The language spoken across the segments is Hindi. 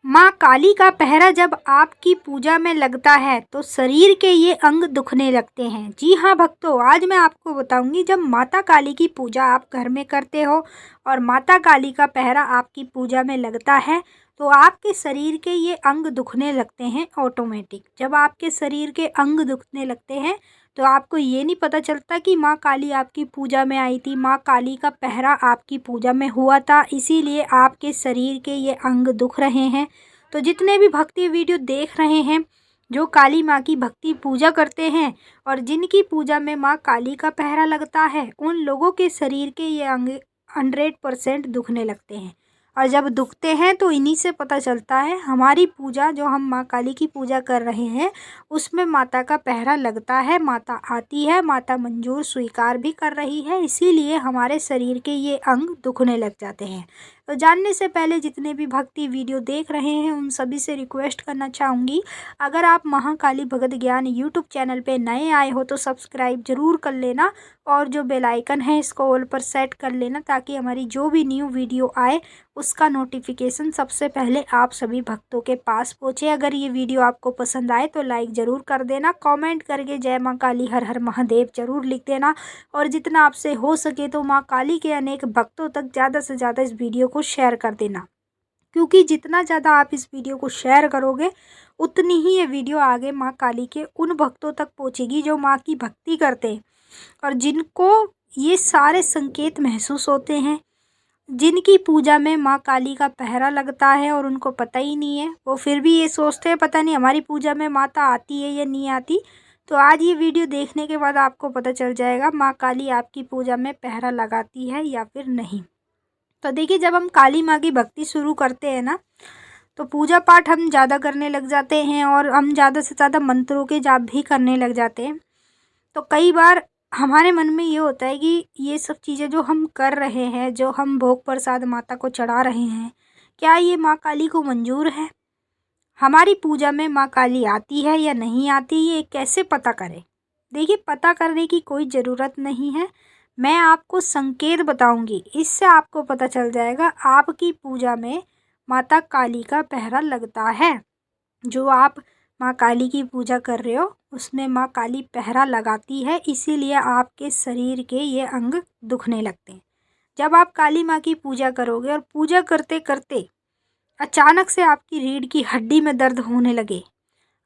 माँ काली का पहरा जब आपकी पूजा में लगता है तो शरीर के ये अंग दुखने लगते हैं। जी हाँ भक्तों, आज मैं आपको बताऊंगी जब माता काली की पूजा आप घर में करते हो और माता काली का पहरा आपकी पूजा में लगता है तो आपके शरीर के ये अंग दुखने लगते हैं ऑटोमेटिक। जब आपके शरीर के अंग दुखने लगते हैं तो आपको ये नहीं पता चलता कि माँ काली आपकी पूजा में आई थी, माँ काली का पहरा आपकी पूजा में हुआ था, इसीलिए आपके शरीर के ये अंग दुख रहे हैं। तो जितने भी भक्ति वीडियो देख रहे हैं, जो काली माँ की भक्ति पूजा करते हैं और जिनकी पूजा में माँ काली का पहरा लगता है, उन लोगों के शरीर के ये अंग 100% दुखने लगते हैं। और जब दुखते हैं तो इन्हीं से पता चलता है हमारी पूजा, जो हम माँ काली की पूजा कर रहे हैं, उसमें माता का पहरा लगता है, माता आती है, माता मंजूर स्वीकार भी कर रही है, इसीलिए हमारे शरीर के ये अंग दुखने लग जाते हैं। तो जानने से पहले जितने भी भक्ति वीडियो देख रहे हैं उन सभी से रिक्वेस्ट करना चाहूँगी, अगर आप महाकाली भगत ज्ञान यूट्यूब चैनल पे नए आए हो तो सब्सक्राइब ज़रूर कर लेना और जो बेल आइकन है इसको ऑल पर सेट कर लेना, ताकि हमारी जो भी न्यू वीडियो आए उसका नोटिफिकेशन सबसे पहले आप सभी भक्तों के पास पहुँचे। अगर ये वीडियो आपको पसंद आए तो लाइक ज़रूर कर देना, कमेंट करके जय माँ काली हर हर महादेव ज़रूर लिख देना और जितना आपसे हो सके तो माँ काली के अनेक भक्तों तक ज़्यादा से ज़्यादा इस वीडियो को शेयर कर देना, क्योंकि जितना ज़्यादा आप इस वीडियो को शेयर करोगे उतनी ही ये वीडियो आगे माँ काली के उन भक्तों तक पहुँचेगी जो माँ की भक्ति करते हैं और जिनको ये सारे संकेत महसूस होते हैं, जिनकी पूजा में माँ काली का पहरा लगता है और उनको पता ही नहीं है, वो फिर भी ये सोचते हैं पता नहीं हमारी पूजा में माता आती है या नहीं आती। तो आज ये वीडियो देखने के बाद आपको पता चल जाएगा माँ काली आपकी पूजा में पहरा लगाती है या फिर नहीं। तो देखिए, जब हम काली माँ की भक्ति शुरू करते हैं ना, तो पूजा पाठ हम ज़्यादा करने लग जाते हैं और हम ज़्यादा से ज़्यादा मंत्रों के जाप भी करने लग जाते हैं। तो कई बार हमारे मन में ये होता है कि ये सब चीज़ें जो हम कर रहे हैं, जो हम भोग प्रसाद माता को चढ़ा रहे हैं, क्या ये माँ काली को मंजूर है? हमारी पूजा में माँ काली आती है या नहीं आती, ये कैसे पता करें? देखिए, पता करने की कोई ज़रूरत नहीं है, मैं आपको संकेत बताऊंगी, इससे आपको पता चल जाएगा आपकी पूजा में माता काली का पहरा लगता है। जो आप माँ काली की पूजा कर रहे हो उसमें माँ काली पहरा लगाती है, इसीलिए आपके शरीर के ये अंग दुखने लगते हैं। जब आप काली माँ की पूजा करोगे और पूजा करते करते अचानक से आपकी रीढ़ की हड्डी में दर्द होने लगे,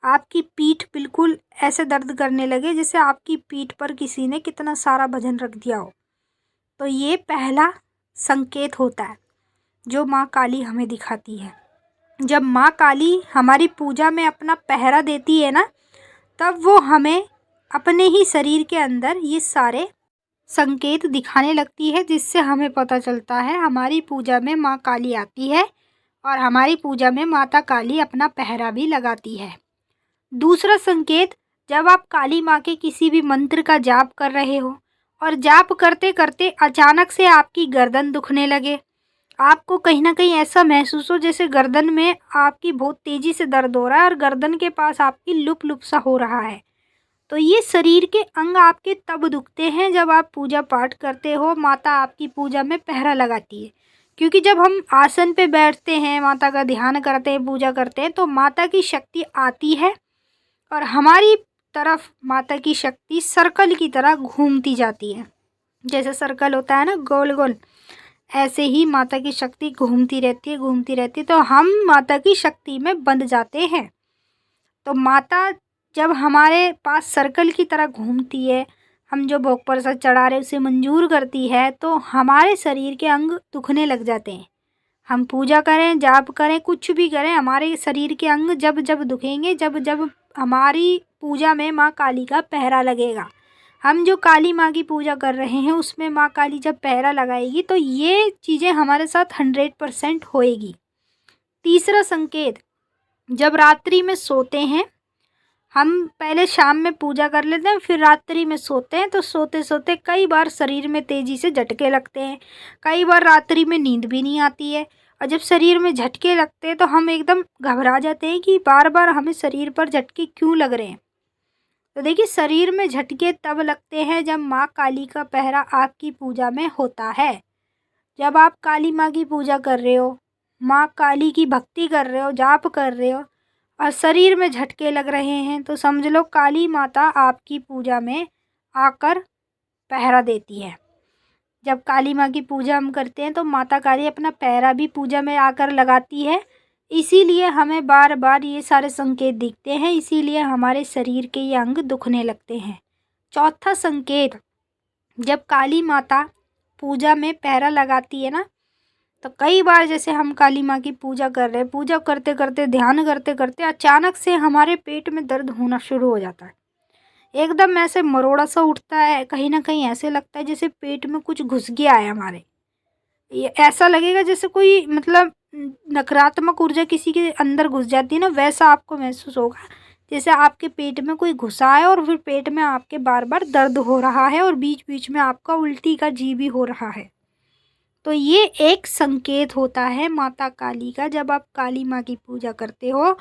आपकी पीठ बिल्कुल ऐसे दर्द करने लगे जैसे आपकी पीठ पर किसी ने कितना सारा वजन रख दिया हो, तो ये पहला संकेत होता है जो माँ काली हमें दिखाती है। जब माँ काली हमारी पूजा में अपना पहरा देती है ना, तब वो हमें अपने ही शरीर के अंदर ये सारे संकेत दिखाने लगती है, जिससे हमें पता चलता है हमारी पूजा में माँ काली आती है और हमारी पूजा में माता काली अपना पहरा भी लगाती है। दूसरा संकेत, जब आप काली माँ के किसी भी मंत्र का जाप कर रहे हो और जाप करते करते अचानक से आपकी गर्दन दुखने लगे, आपको कहीं ना कहीं ऐसा महसूस हो जैसे गर्दन में आपकी बहुत तेज़ी से दर्द हो रहा है और गर्दन के पास आपकी लुप लुप सा हो रहा है, तो ये शरीर के अंग आपके तब दुखते हैं जब आप पूजा पाठ करते हो, माता आपकी पूजा में पहरा लगाती है। क्योंकि जब हम आसन पे बैठते हैं, माता का ध्यान करते हैं, पूजा करते हैं, तो माता की शक्ति आती है और हमारी तरफ माता की शक्ति सर्कल की तरह घूमती जाती है। जैसे सर्कल होता है ना गोल गोल, ऐसे ही माता की शक्ति घूमती रहती है, घूमती रहती है, तो हम माता की शक्ति में बंध जाते हैं। तो माता जब हमारे पास सर्कल की तरह घूमती है, हम जो भोग प्रसाद चढ़ा रहे उसे मंजूर करती है, तो हमारे शरीर के अंग दुखने लग जाते हैं। हम पूजा करें, जाप करें, कुछ भी करें, हमारे शरीर के अंग जब जब दुखेंगे, जब जब हमारी पूजा में माँ काली का पहरा लगेगा। हम जो काली माँ की पूजा कर रहे हैं उसमें माँ काली जब पहरा लगाएगी तो ये चीज़ें हमारे साथ 100% होएगी। तीसरा संकेत, जब रात्रि में सोते हैं, हम पहले शाम में पूजा कर लेते हैं, फिर रात्रि में सोते हैं, तो सोते सोते कई बार शरीर में तेज़ी से झटके लगते हैं, कई बार रात्रि में नींद भी नहीं आती है, और जब शरीर में झटके लगते हैं तो हम एकदम घबरा जाते हैं कि बार बार हमें शरीर पर झटके क्यों लग रहे हैं। तो देखिए, शरीर में झटके तब लगते हैं जब माँ काली का पहरा आपकी पूजा में होता है। जब आप काली माँ की पूजा कर रहे हो, माँ काली की भक्ति कर रहे हो, जाप कर रहे हो और शरीर में झटके लग रहे हैं, तो समझ लो काली माता आपकी पूजा में आकर पहरा देती है। जब काली माँ की पूजा हम करते हैं तो माता काली अपना पहरा भी पूजा में आकर लगाती है। इसीलिए हमें बार बार ये सारे संकेत दिखते हैं, इसीलिए हमारे शरीर के ये अंग दुखने लगते हैं। चौथा संकेत, जब काली माता पूजा में पहरा लगाती है ना, तो कई बार जैसे हम काली माँ की पूजा कर रहे हैं, पूजा करते करते ध्यान करते करते अचानक से हमारे पेट में दर्द होना शुरू हो जाता है। एकदम ऐसे मरोड़ा सा उठता है, कहीं ना कहीं ऐसे लगता है जैसे पेट में कुछ घुस गया है हमारे। ये ऐसा लगेगा जैसे कोई मतलब नकारात्मक ऊर्जा किसी के अंदर घुस जाती है ना, वैसा आपको महसूस होगा जैसे आपके पेट में कोई घुसा है और फिर पेट में आपके बार बार दर्द हो रहा है और बीच बीच में आपका उल्टी का जी भी हो रहा है। तो ये एक संकेत होता है माता काली का। जब आप काली माँ की पूजा करते हो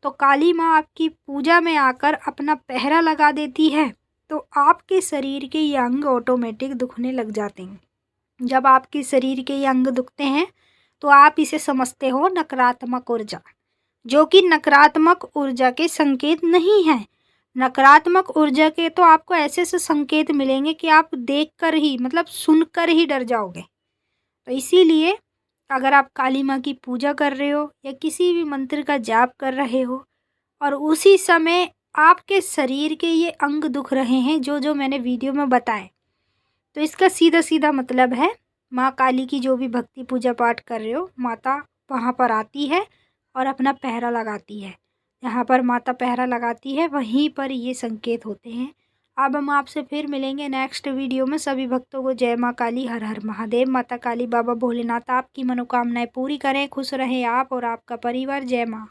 तो काली माँ आपकी पूजा में आकर अपना पहरा लगा देती है, तो आपके शरीर के ये अंग ऑटोमेटिक दुखने लग जाते हैं। जब आपके शरीर के ये अंग दुखते हैं तो आप इसे समझते हो नकारात्मक ऊर्जा, जो कि नकारात्मक ऊर्जा के संकेत नहीं है। नकारात्मक ऊर्जा के तो आपको ऐसे से संकेत मिलेंगे कि आप देखकर ही मतलब सुनकर ही डर जाओगे। तो इसीलिए अगर आप काली माँ की पूजा कर रहे हो या किसी भी मंत्र का जाप कर रहे हो और उसी समय आपके शरीर के ये अंग दुख रहे हैं जो जो मैंने वीडियो में बताए, तो इसका सीधा सीधा मतलब है माँ काली की जो भी भक्ति पूजा पाठ कर रहे हो, माता वहाँ पर आती है और अपना पहरा लगाती है। जहाँ पर माता पहरा लगाती है वहीं पर ये संकेत होते हैं। अब हम आपसे फिर मिलेंगे नेक्स्ट वीडियो में। सभी भक्तों को जय माँ काली, हर हर महादेव। माता काली बाबा भोलेनाथ आपकी मनोकामनाएं पूरी करें, खुश रहें आप और आपका परिवार। जय माँ।